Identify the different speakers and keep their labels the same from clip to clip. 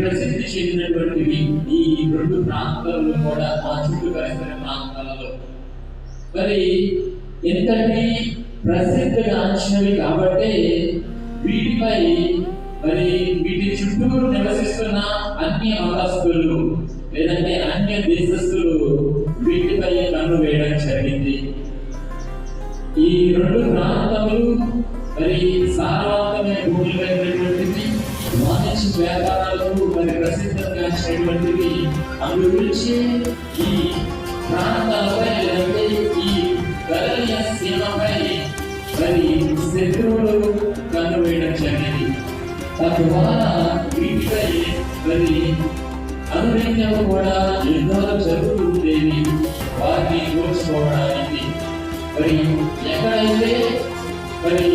Speaker 1: ప్రసిద్ధి చెందినటువంటివి ఈ రెండు ప్రాంతాలలో కూడా ఆ చుట్టూ పరిసర ప్రాంతాలలో మరి ఎంతటి ప్రసిద్ధిగాంచినవి కాబట్టి వీటిపై మరి వీటి చుట్టూరు నివసిస్తున్న అన్య మతస్థులు లేదంటే అన్య దేశస్థులు వీటిపై కన్ను వేయడం జరిగింది. ఈ రెండు ప్రాంతములు మరి సారవంతమైన భూములుగా ఉన్నటువంటివి, వాణిజ్య వ్యాపారాలకు మరి ప్రసిద్ధంగాంచినటువంటివి. అందు గురించి ఈ ప్రాంతాలపై లేదంటే ఈ గలిలయ సీమపై మరి శత్రువులు కన్ను వేయడం జరిగింది. తద్వారా వీటిపై మరి అనునిత్యం కూడా యుద్ధాలు జరుగుతుండేవి వారిని దోచుకోవడానికి. మరి ఎక్కడైతే మరి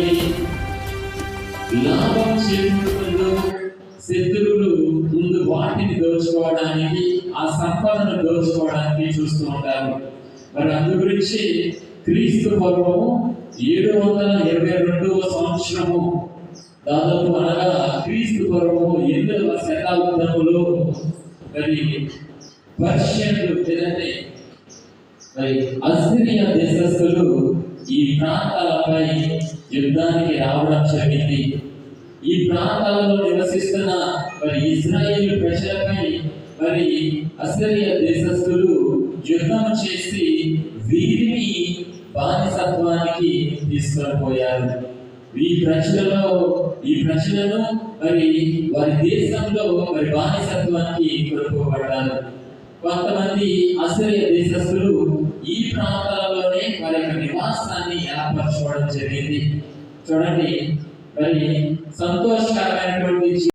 Speaker 1: లాభం చేకూరుతుందో శత్రువులు ముందు వాటిని దోచుకోవడానికి, ఆ సంపదను దోచుకోవడానికి చూస్తూ ఉంటారు. మరి అందు గురించి క్రీస్తు పూర్వము 722వ సంవత్సరము దాదాపు అనగా క్రీస్తు పూర్వము 8వ శతాబ్దములో మరి పర్షియన్లు లేదంటే మరి అసిరియా దేశస్థులు ఈ ప్రాంతాలపై యుద్ధానికి రావడం జరిగింది. ఈ ప్రాంతాలలో నివసిస్తున్న మరి ఇజ్రాయేలు ప్రజలపై మరి అసిరియా దేశస్థులు యుద్ధం చేసి వీరిని బానిసత్వానికి తీసుకొని పోయారు. ఈ ప్రజలను మరి వారి దేశంలో మరి బానిసత్వానికి కొనుక్కోబడ్డారు. కొంతమంది అసిరియా దేశస్థులు ఈ ప్రాంతాలలోనే వారి యొక్క నివాసాన్ని ఏర్పరచుకోవడం జరిగింది. చూడండి, మరి సంతోషకరమైనటువంటి